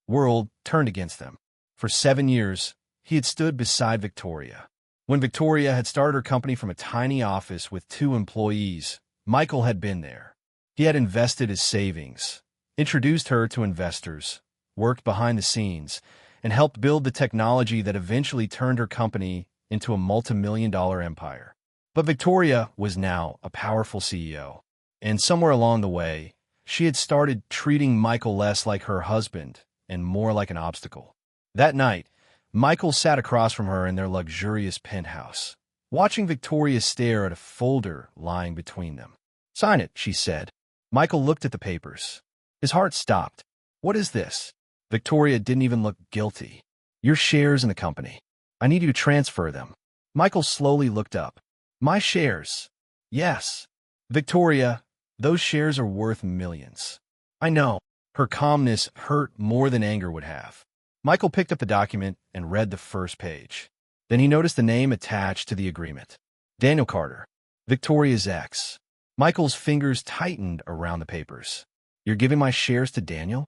world turned against them. For 7 years, he had stood beside Victoria. When Victoria had started her company from a tiny office with 2 employees, Michael had been there. He had invested his savings, introduced her to investors, worked behind the scenes, and helped build the technology that eventually turned her company into a multi-million-dollar empire. But Victoria was now a powerful CEO, and somewhere along the way, she had started treating Michael less like her husband and more like an obstacle. That night, Michael sat across from her in their luxurious penthouse, watching Victoria stare at a folder lying between them. "Sign it," she said. Michael looked at the papers. His heart stopped. "What is this?" Victoria didn't even look guilty. "Your shares in the company. I need you to transfer them." Michael slowly looked up. "My shares?" "Yes." "Victoria, those shares are worth millions." "I know." Her calmness hurt more than anger would have. Michael picked up the document and read the first page. Then he noticed the name attached to the agreement. Daniel Carter, Victoria's ex. Michael's fingers tightened around the papers. "You're giving my shares to Daniel?"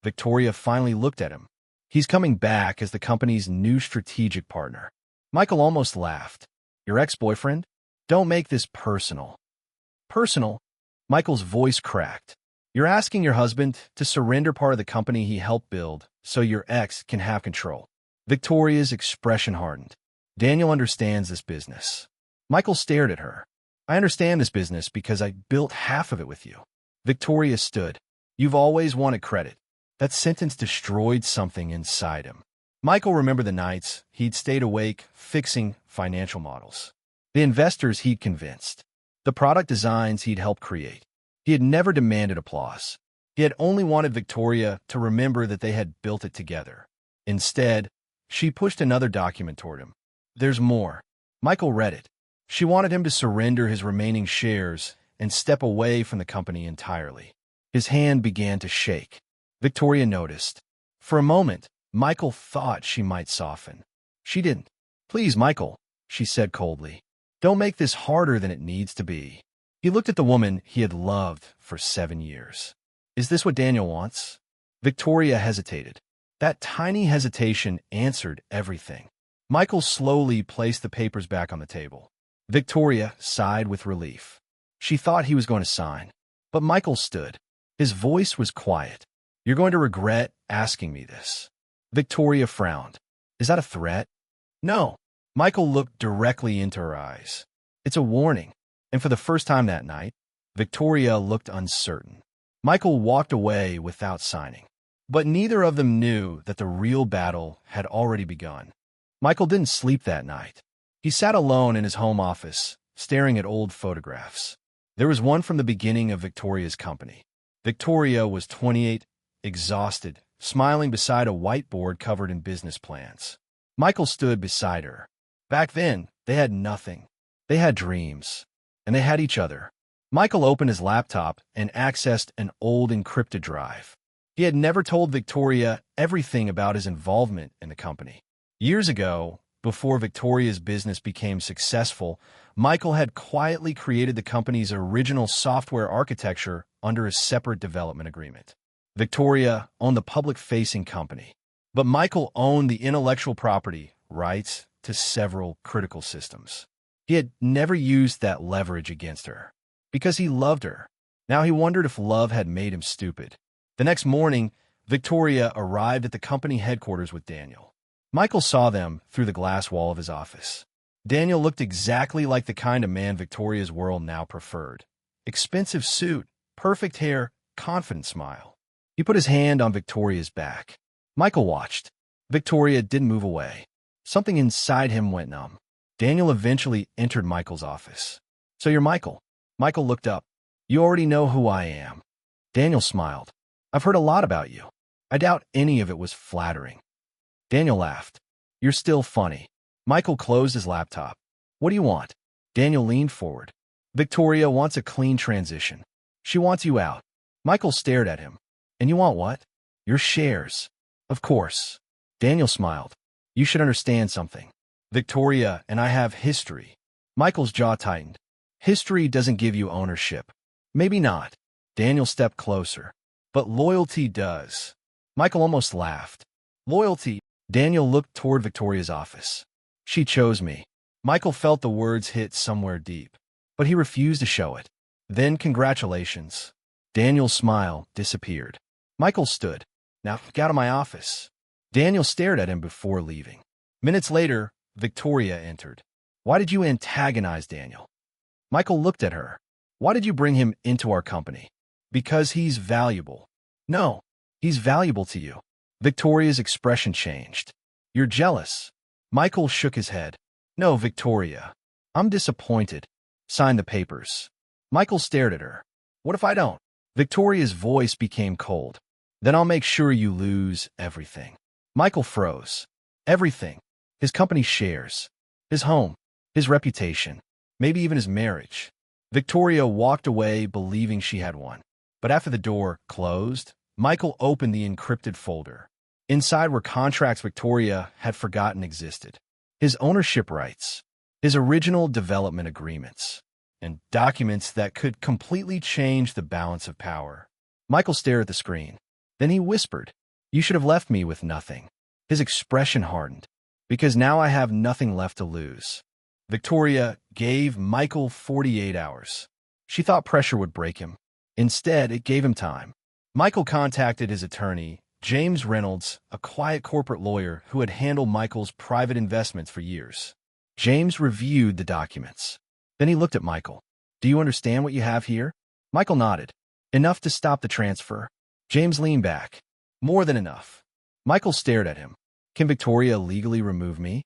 Victoria finally looked at him. "He's coming back as the company's new strategic partner." Michael almost laughed. "Your ex-boyfriend? Don't make this personal." "Personal?" Michael's voice cracked. "You're asking your husband to surrender part of the company he helped build so your ex can have control." Victoria's expression hardened. "Daniel understands this business." Michael stared at her. "I understand this business because I built half of it with you." Victoria stood. "You've always wanted credit." That sentence destroyed something inside him. Michael remembered the nights he'd stayed awake fixing financial models, the investors he'd convinced, the product designs he'd helped create. He had never demanded applause. He had only wanted Victoria to remember that they had built it together. Instead, she pushed another document toward him. "There's more." Michael read it. She wanted him to surrender his remaining shares and step away from the company entirely. His hand began to shake. Victoria noticed. For a moment, Michael thought she might soften. She didn't. "Please, Michael," she said coldly. "Don't make this harder than it needs to be." He looked at the woman he had loved for 7 years. "Is this what Daniel wants?" Victoria hesitated. That tiny hesitation answered everything. Michael slowly placed the papers back on the table. Victoria sighed with relief. She thought he was going to sign. But Michael stood. His voice was quiet. "You're going to regret asking me this." Victoria frowned. "Is that a threat?" "No." Michael looked directly into her eyes. "It's a warning." And for the first time that night, Victoria looked uncertain. Michael walked away without signing. But neither of them knew that the real battle had already begun. Michael didn't sleep that night. He sat alone in his home office, staring at old photographs. There was one from the beginning of Victoria's company. Victoria was 28, exhausted, smiling beside a whiteboard covered in business plans. Michael stood beside her. Back then, they had nothing. They had dreams. And they had each other. Michael opened his laptop and accessed an old encrypted drive. He had never told Victoria everything about his involvement in the company. Years ago, before Victoria's business became successful, Michael had quietly created the company's original software architecture under a separate development agreement. Victoria owned the public-facing company, but Michael owned the intellectual property rights to several critical systems. He had never used that leverage against her, because he loved her. Now he wondered if love had made him stupid. The next morning, Victoria arrived at the company headquarters with Daniel. Michael saw them through the glass wall of his office. Daniel looked exactly like the kind of man Victoria's world now preferred. Expensive suit, perfect hair, confident smile. He put his hand on Victoria's back. Michael watched. Victoria didn't move away. Something inside him went numb. Daniel eventually entered Michael's office. "So you're Michael?" Michael looked up. "You already know who I am." Daniel smiled. "I've heard a lot about you." "I doubt any of it was flattering." Daniel laughed. "You're still funny." Michael closed his laptop. "What do you want?" Daniel leaned forward. "Victoria wants a clean transition. She wants you out." Michael stared at him. "And you want what?" "Your shares." "Of course." Daniel smiled. "You should understand something. Victoria and I have history." Michael's jaw tightened. "History doesn't give you ownership." "Maybe not." Daniel stepped closer. "But loyalty does." Michael almost laughed. Loyalty. Daniel looked toward Victoria's office. She chose me. Michael felt the words hit somewhere deep, but he refused to show it. Then congratulations. Daniel's smile disappeared. Michael stood. Now, get out of my office. Daniel stared at him before leaving. Minutes later, Victoria entered. Why did you antagonize Daniel? Michael looked at her. Why did you bring him into our company? Because he's valuable. No, he's valuable to you. Victoria's expression changed. You're jealous. Michael shook his head. No, Victoria. I'm disappointed. Sign the papers. Michael stared at her. What if I don't? Victoria's voice became cold. Then I'll make sure you lose everything. Michael froze. Everything. His company shares. His home. His reputation. Maybe even his marriage. Victoria walked away believing she had won. But after the door closed, Michael opened the encrypted folder. Inside were contracts Victoria had forgotten existed. His ownership rights. His original development agreements. And documents that could completely change the balance of power. Michael stared at the screen. Then he whispered, "You should have left me with nothing." His expression hardened. Because now I have nothing left to lose. Victoria gave Michael 48 hours. She thought pressure would break him. Instead, it gave him time. Michael contacted his attorney, James Reynolds, a quiet corporate lawyer who had handled Michael's private investments for years. James reviewed the documents. Then he looked at Michael. Do you understand what you have here? Michael nodded. Enough to stop the transfer. James leaned back. More than enough. Michael stared at him. Can Victoria legally remove me?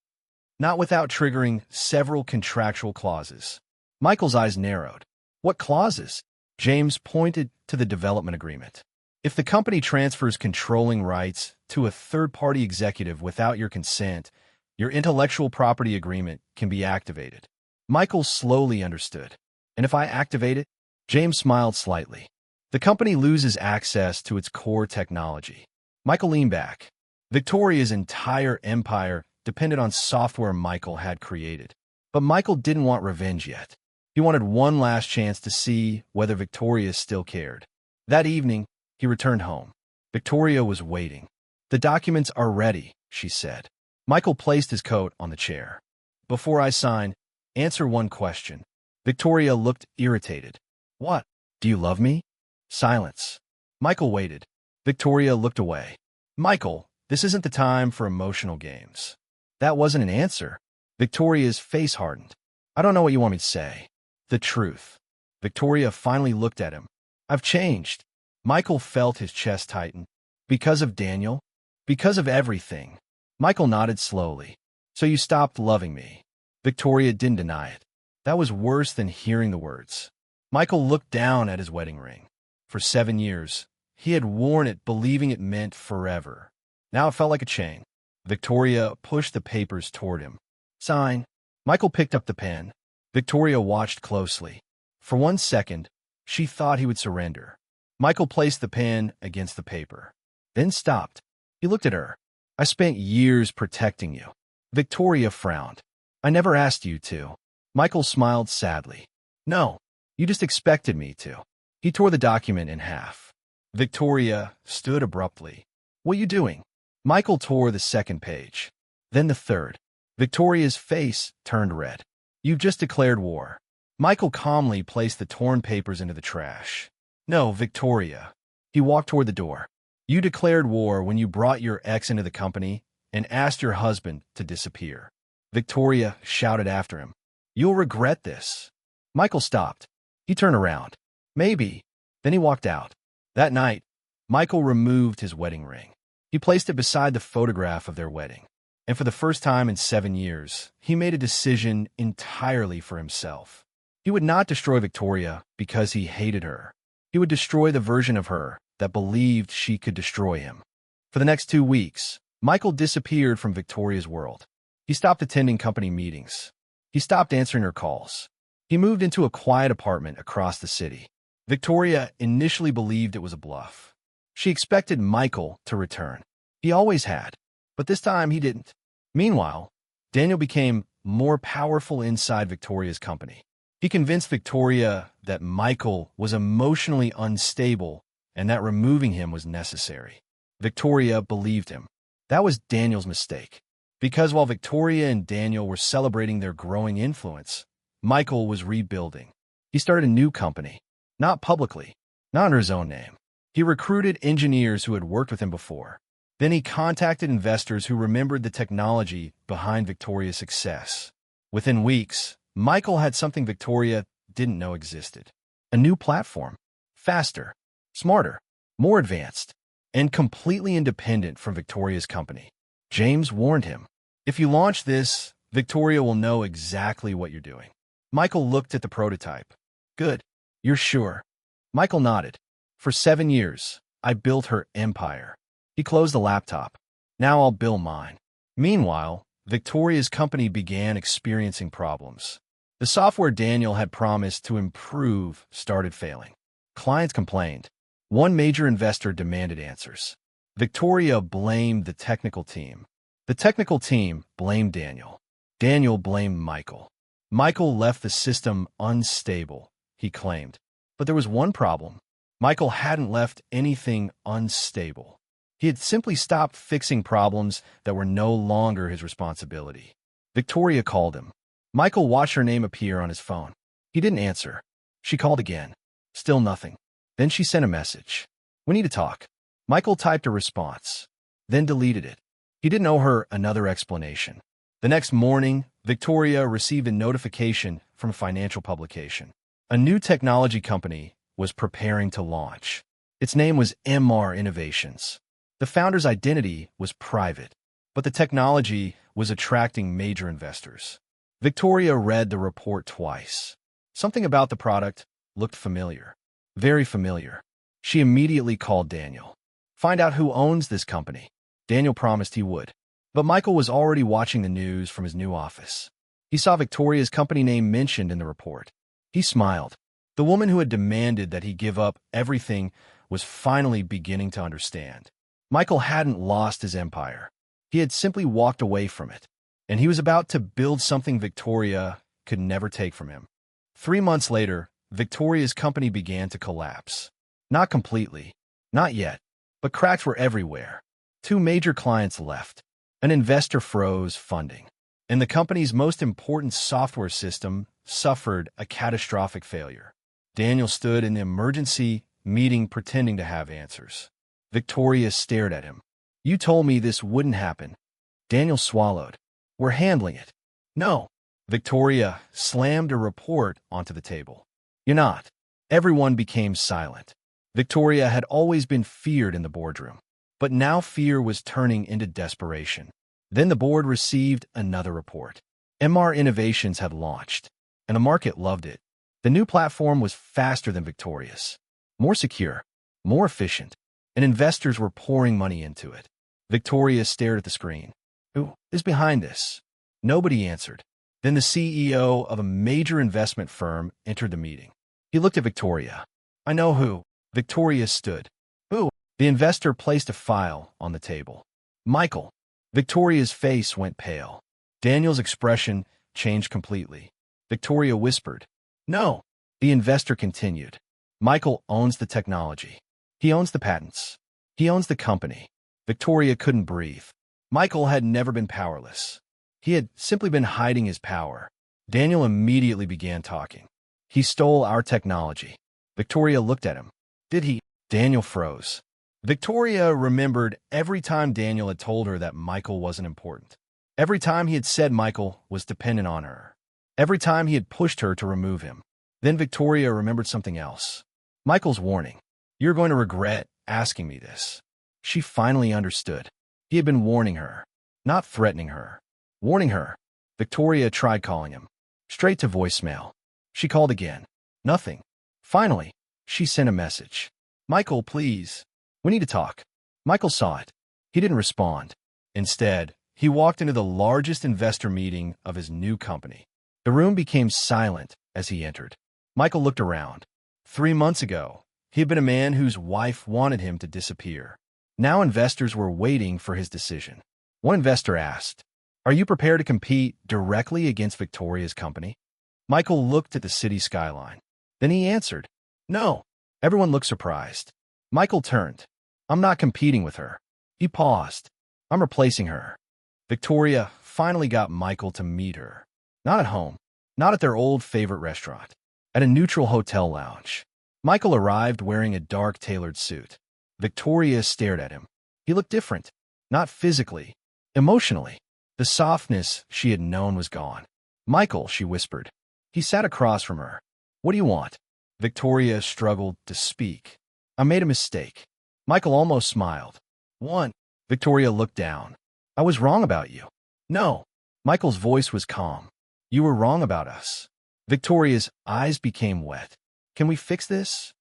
Not without triggering several contractual clauses. Michael's eyes narrowed. What clauses? James pointed to the development agreement. If the company transfers controlling rights to a third-party executive without your consent, your intellectual property agreement can be activated. Michael slowly understood. And if I activate it? James smiled slightly. The company loses access to its core technology. Michael leaned back. Victoria's entire empire depended on software Michael had created. But Michael didn't want revenge yet. He wanted one last chance to see whether Victoria still cared. That evening, he returned home. Victoria was waiting. The documents are ready, she said. Michael placed his coat on the chair. Before I sign, answer one question. Victoria looked irritated. What? Do you love me? Silence. Michael waited. Victoria looked away. Michael, this isn't the time for emotional games. That wasn't an answer. Victoria's face hardened. I don't know what you want me to say. The truth. Victoria finally looked at him. I've changed. Michael felt his chest tighten. Because of Daniel? Because of everything. Michael nodded slowly. So you stopped loving me. Victoria didn't deny it. That was worse than hearing the words. Michael looked down at his wedding ring. For 7 years, he had worn it believing it meant forever. Now it felt like a chain. Victoria pushed the papers toward him. Sign. Michael picked up the pen. Victoria watched closely. For 1 second, she thought he would surrender. Michael placed the pen against the paper, then stopped. He looked at her. I spent years protecting you. Victoria frowned. I never asked you to. Michael smiled sadly. No, you just expected me to. He tore the document in half. Victoria stood abruptly. What are you doing? Michael tore the second page. Then the third. Victoria's face turned red. You've just declared war. Michael calmly placed the torn papers into the trash. No, Victoria. He walked toward the door. You declared war when you brought your ex into the company and asked your husband to disappear. Victoria shouted after him. You'll regret this. Michael stopped. He turned around. Maybe. Then he walked out. That night, Michael removed his wedding ring. He placed it beside the photograph of their wedding. And for the first time in 7 years, he made a decision entirely for himself. He would not destroy Victoria because he hated her. He would destroy the version of her that believed she could destroy him. For the next 2 weeks, Michael disappeared from Victoria's world. He stopped attending company meetings. He stopped answering her calls. He moved into a quiet apartment across the city. Victoria initially believed it was a bluff. She expected Michael to return. He always had, but this time he didn't. Meanwhile, Daniel became more powerful inside Victoria's company. He convinced Victoria that Michael was emotionally unstable and that removing him was necessary. Victoria believed him. That was Daniel's mistake. Because while Victoria and Daniel were celebrating their growing influence, Michael was rebuilding. He started a new company. Not publicly, not under his own name. He recruited engineers who had worked with him before. Then he contacted investors who remembered the technology behind Victoria's success. Within weeks, Michael had something Victoria didn't know existed. A new platform. Faster, smarter, more advanced, and completely independent from Victoria's company. James warned him, "If you launch this, Victoria will know exactly what you're doing." Michael looked at the prototype. "Good. You're sure?" Michael nodded. "For 7 years, I built her empire." He closed the laptop. "Now I'll build mine." Meanwhile, Victoria's company began experiencing problems. The software Daniel had promised to improve started failing. Clients complained. One major investor demanded answers. Victoria blamed the technical team. The technical team blamed Daniel. Daniel blamed Michael. Michael left the system unstable, he claimed. But there was one problem. Michael hadn't left anything unstable. He had simply stopped fixing problems that were no longer his responsibility. Victoria called him. Michael watched her name appear on his phone. He didn't answer. She called again. Still nothing. Then she sent a message. "We need to talk." Michael typed a response, then deleted it. He didn't owe her another explanation. The next morning, Victoria received a notification from a financial publication. A new technology company was preparing to launch. Its name was MR Innovations. The founder's identity was private, but the technology was attracting major investors. Victoria read the report twice. Something about the product looked familiar. Very familiar. She immediately called Daniel. "Find out who owns this company." Daniel promised he would. But Michael was already watching the news from his new office. He saw Victoria's company name mentioned in the report. He smiled. The woman who had demanded that he give up everything was finally beginning to understand. Michael hadn't lost his empire. He had simply walked away from it, and he was about to build something Victoria could never take from him. 3 months later, Victoria's company began to collapse. Not completely, not yet, but cracks were everywhere. 2 major clients left. An investor froze funding, and the company's most important software system suffered a catastrophic failure. Daniel stood in the emergency meeting pretending to have answers. Victoria stared at him. "You told me this wouldn't happen." Daniel swallowed. "We're handling it." "No." Victoria slammed a report onto the table. "You're not." Everyone became silent. Victoria had always been feared in the boardroom, but now fear was turning into desperation. Then the board received another report. MR Innovations had launched, and the market loved it. The new platform was faster than Victoria's, more secure, more efficient, and investors were pouring money into it. Victoria stared at the screen. "Who is behind this?" Nobody answered. Then the CEO of a major investment firm entered the meeting. He looked at Victoria. "I know who." Victoria stood. "Who?" The investor placed a file on the table. "Michael." Victoria's face went pale. Daniel's expression changed completely. Victoria whispered, "No." The investor continued. "Michael owns the technology. He owns the patents. He owns the company." Victoria couldn't breathe. Michael had never been powerless. He had simply been hiding his power. Daniel immediately began talking. "He stole our technology." Victoria looked at him. "Did he?" Daniel froze. Victoria remembered every time Daniel had told her that Michael wasn't important. Every time he had said Michael was dependent on her. Every time he had pushed her to remove him. Then Victoria remembered something else. Michael's warning. "You're going to regret asking me this." She finally understood. He had been warning her, not threatening her. Warning her. Victoria tried calling him. Straight to voicemail. She called again. Nothing. Finally, she sent a message. "Michael, please. We need to talk." Michael saw it. He didn't respond. Instead, he walked into the largest investor meeting of his new company. The room became silent as he entered. Michael looked around. 3 months ago, he had been a man whose wife wanted him to disappear. Now investors were waiting for his decision. One investor asked, "Are you prepared to compete directly against Victoria's company?" Michael looked at the city skyline. Then he answered, "No." Everyone looked surprised. Michael turned. "I'm not competing with her." He paused. I'm replacing her. Victoria finally got Michael to meet her. Not at home, not at their old favorite restaurant, at a neutral hotel lounge. Michael arrived wearing a dark tailored suit. Victoria stared at him. He looked different, not physically, emotionally. The softness she had known was gone. Michael, she whispered. He sat across from her. What do you want? Victoria struggled to speak. I made a mistake. Michael almost smiled. One. Victoria looked down. I was wrong about you. No. Michael's voice was calm. You were wrong about us. Victoria's eyes became wet. Can we fix this?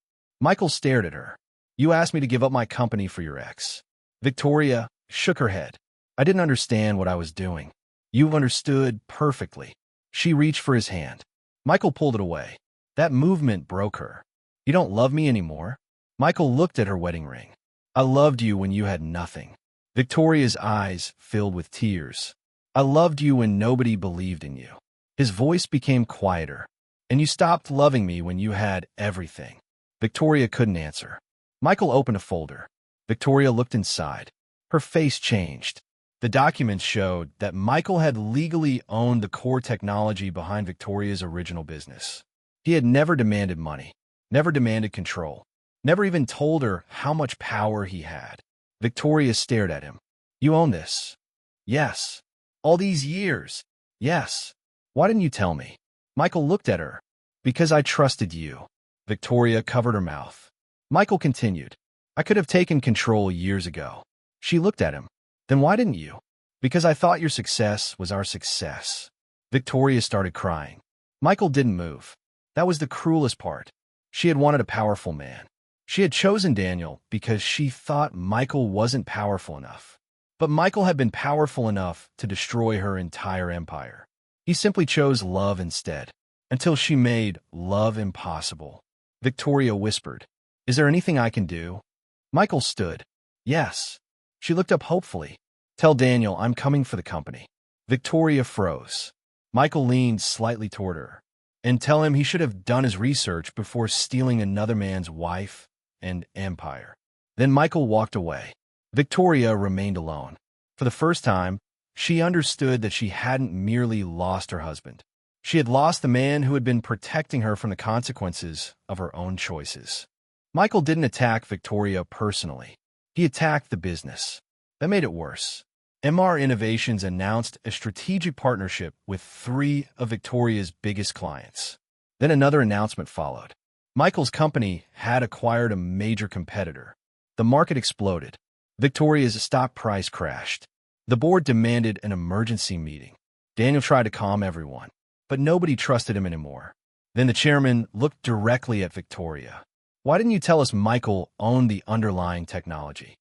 Michael stared at her. You asked me to give up my company for your ex. Victoria shook her head. I didn't understand what I was doing. You understood perfectly. She reached for his hand. Michael pulled it away. That movement broke her. You don't love me anymore? Michael looked at her wedding ring. I loved you when you had nothing. Victoria's eyes filled with tears. I loved you when nobody believed in you. His voice became quieter. And you stopped loving me when you had everything. Victoria couldn't answer. Michael opened a folder. Victoria looked inside. Her face changed. The documents showed that Michael had legally owned the core technology behind Victoria's original business. He had never demanded money, never demanded control, never even told her how much power he had. Victoria stared at him. You own this? Yes. All these years? Yes. Why didn't you tell me? Michael looked at her. Because I trusted you. Victoria covered her mouth. Michael continued. I could have taken control years ago. She looked at him. Then why didn't you? Because I thought your success was our success. Victoria started crying. Michael didn't move. That was the cruelest part. She had wanted a powerful man. She had chosen Daniel because she thought Michael wasn't powerful enough. But Michael had been powerful enough to destroy her entire empire. He simply chose love instead, until she made love impossible. Victoria whispered, Is there anything I can do? Michael stood. Yes. She looked up hopefully. Tell Daniel I'm coming for the company. Victoria froze. Michael leaned slightly toward her. And tell him he should have done his research before stealing another man's wife and empire. Then Michael walked away. Victoria remained alone. For the first time, she understood that she hadn't merely lost her husband. She had lost the man who had been protecting her from the consequences of her own choices. Michael didn't attack Victoria personally. He attacked the business. That made it worse. MR Innovations announced a strategic partnership with 3 of Victoria's biggest clients. Then another announcement followed. Michael's company had acquired a major competitor. The market exploded. Victoria's stock price crashed. The board demanded an emergency meeting. Daniel tried to calm everyone, but nobody trusted him anymore. Then the chairman looked directly at Victoria. Why didn't you tell us Michael owned the underlying technology?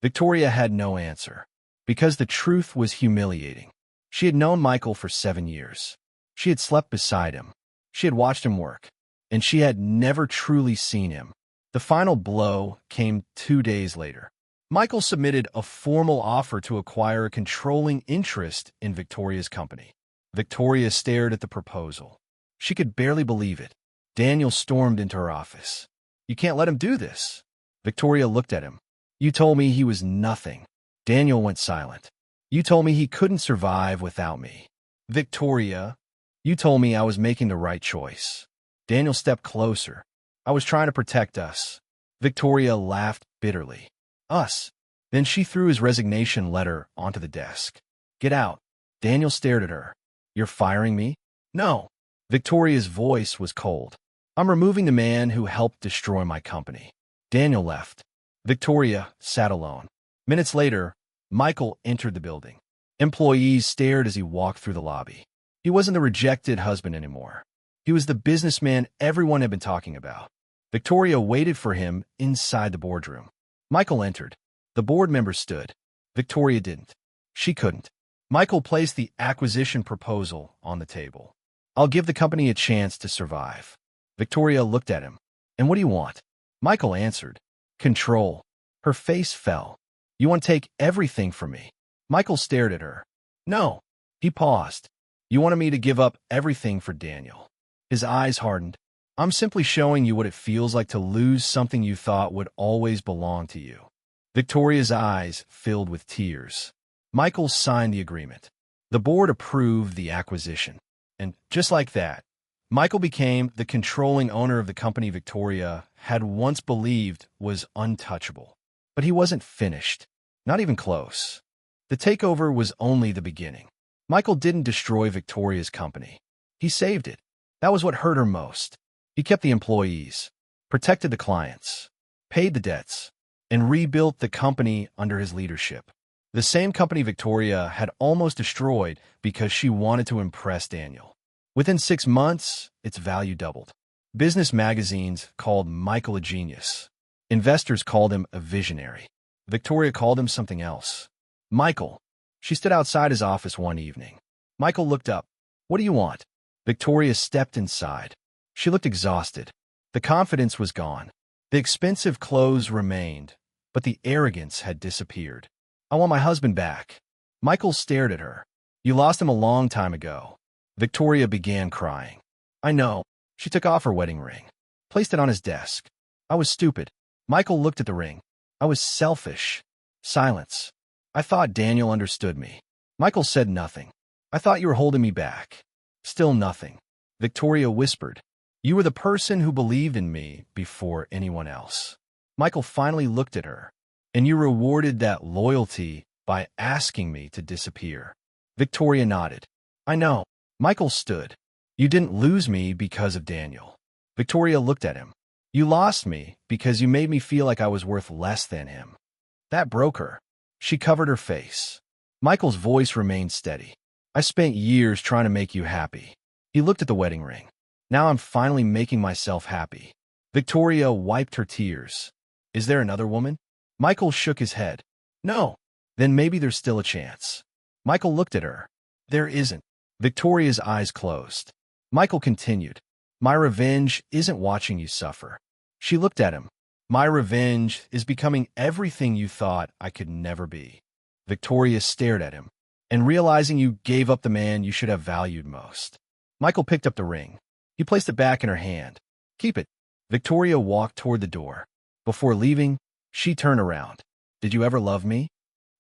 Victoria had no answer. Because the truth was humiliating. She had known Michael for 7 years. She had slept beside him. She had watched him work. And she had never truly seen him. The final blow came 2 days later. Michael submitted a formal offer to acquire a controlling interest in Victoria's company. Victoria stared at the proposal. She could barely believe it. Daniel stormed into her office. You can't let him do this. Victoria looked at him. You told me he was nothing. Daniel went silent. You told me he couldn't survive without me. Victoria, you told me I was making the right choice. Daniel stepped closer. I was trying to protect us. Victoria laughed bitterly. Us. Then she threw his resignation letter onto the desk. Get out. Daniel stared at her. You're firing me? No. Victoria's voice was cold. I'm removing the man who helped destroy my company. Daniel left. Victoria sat alone. Minutes later, Michael entered the building. Employees stared as he walked through the lobby. He wasn't the rejected husband anymore. He was the businessman everyone had been talking about. Victoria waited for him inside the boardroom. Michael entered. The board members stood. Victoria didn't. She couldn't. Michael placed the acquisition proposal on the table. I'll give the company a chance to survive. Victoria looked at him. And what do you want? Michael answered. Control. Her face fell. You want to take everything from me? Michael stared at her. No. He paused. You wanted me to give up everything for Daniel. His eyes hardened. I'm simply showing you what it feels like to lose something you thought would always belong to you. Victoria's eyes filled with tears. Michael signed the agreement. The board approved the acquisition. And just like that, Michael became the controlling owner of the company Victoria had once believed was untouchable. But he wasn't finished. Not even close. The takeover was only the beginning. Michael didn't destroy Victoria's company. He saved it. That was what hurt her most. He kept the employees, protected the clients, paid the debts, and rebuilt the company under his leadership. The same company Victoria had almost destroyed because she wanted to impress Daniel. Within 6 months, its value doubled. Business magazines called Michael a genius. Investors called him a visionary. Victoria called him something else. Michael. She stood outside his office one evening. Michael looked up. What do you want? Victoria stepped inside. She looked exhausted. The confidence was gone. The expensive clothes remained, but the arrogance had disappeared. I want my husband back. Michael stared at her. You lost him a long time ago. Victoria began crying. I know. She took off her wedding ring, placed it on his desk. I was stupid. Michael looked at the ring. I was selfish. Silence. I thought Daniel understood me. Michael said nothing. I thought you were holding me back. Still nothing. Victoria whispered. You were the person who believed in me before anyone else. Michael finally looked at her. And you rewarded that loyalty by asking me to disappear. Victoria nodded. I know. Michael stood. You didn't lose me because of Daniel. Victoria looked at him. You lost me because you made me feel like I was worth less than him. That broke her. She covered her face. Michael's voice remained steady. I spent years trying to make you happy. He looked at the wedding ring. Now I'm finally making myself happy. Victoria wiped her tears. Is there another woman? Michael shook his head. No. Then maybe there's still a chance. Michael looked at her. There isn't. Victoria's eyes closed. Michael continued. My revenge isn't watching you suffer. She looked at him. My revenge is becoming everything you thought I could never be. Victoria stared at him. And realizing you gave up the man you should have valued most. Michael picked up the ring. He placed it back in her hand. Keep it. Victoria walked toward the door. Before leaving, she turned around. Did you ever love me?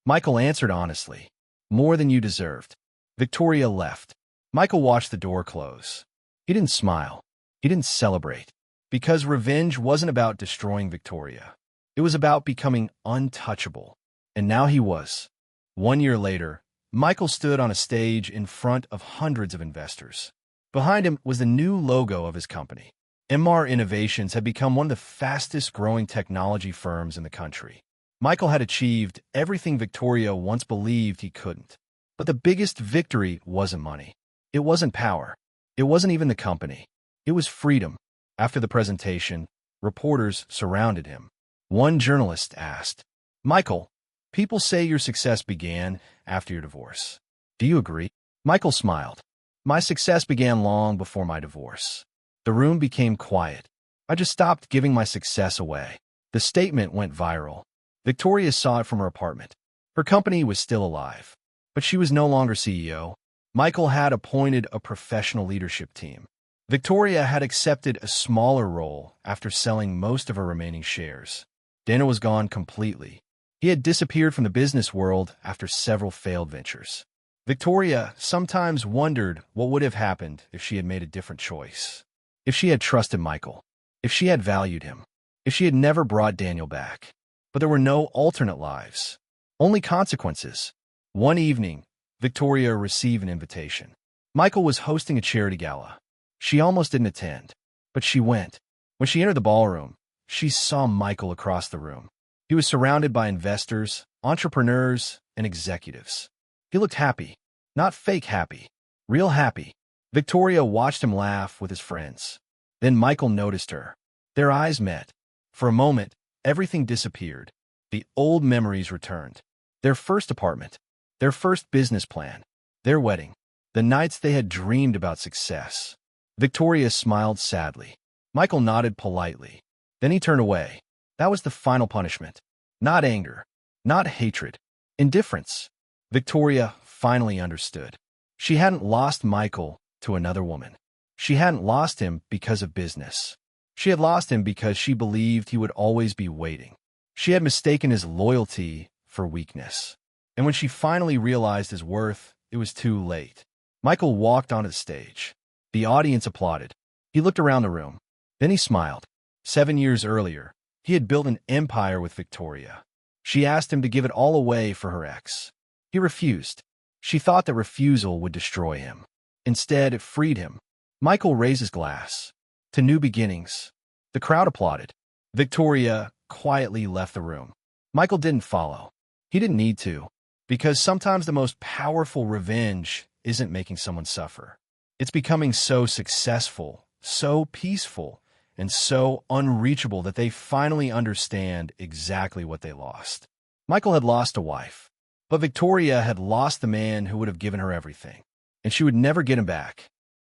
Michael answered honestly. More than you deserved. Victoria left. Michael watched the door close. He didn't smile. He didn't celebrate. Because revenge wasn't about destroying Victoria. It was about becoming untouchable. And now he was. 1 year later, Michael stood on a stage in front of hundreds of investors. Behind him was the new logo of his company. MR Innovations had become one of the fastest-growing technology firms in the country. Michael had achieved everything Victoria once believed he couldn't. But the biggest victory wasn't money. It wasn't power. It wasn't even the company. It was freedom. After the presentation, reporters surrounded him. One journalist asked, Michael, people say your success began after your divorce. Do you agree? Michael smiled. My success began long before my divorce. The room became quiet. I just stopped giving my success away. The statement went viral. Victoria saw it from her apartment. Her company was still alive. But she was no longer CEO. Michael had appointed a professional leadership team. Victoria had accepted a smaller role after selling most of her remaining shares. Dana was gone completely. He had disappeared from the business world after several failed ventures. Victoria sometimes wondered what would have happened if she had made a different choice. If she had trusted Michael. If she had valued him. If she had never brought Daniel back. But there were no alternate lives. Only consequences. One evening, Victoria received an invitation. Michael was hosting a charity gala. She almost didn't attend, but she went. When she entered the ballroom, she saw Michael across the room. He was surrounded by investors, entrepreneurs, and executives. He looked happy. Not fake happy. Real happy. Victoria watched him laugh with his friends. Then Michael noticed her. Their eyes met. For a moment, everything disappeared. The old memories returned. Their first apartment. Their first business plan. Their wedding. The nights they had dreamed about success. Victoria smiled sadly. Michael nodded politely. Then he turned away. That was the final punishment. Not anger. Not hatred. Indifference. Victoria finally understood. She hadn't lost Michael to another woman. She hadn't lost him because of business. She had lost him because she believed he would always be waiting. She had mistaken his loyalty for weakness. And when she finally realized his worth, it was too late. Michael walked onto the stage. The audience applauded. He looked around the room. Then he smiled. 7 years earlier, he had built an empire with Victoria. She asked him to give it all away for her ex. He refused. She thought that refusal would destroy him. Instead, it freed him. Michael raised his glass. To new beginnings. The crowd applauded. Victoria quietly left the room. Michael didn't follow. He didn't need to. Because sometimes the most powerful revenge isn't making someone suffer. It's becoming so successful, so peaceful, and so unreachable that they finally understand exactly what they lost. Michael had lost a wife, but Victoria had lost the man who would have given her everything, and she would never get him back.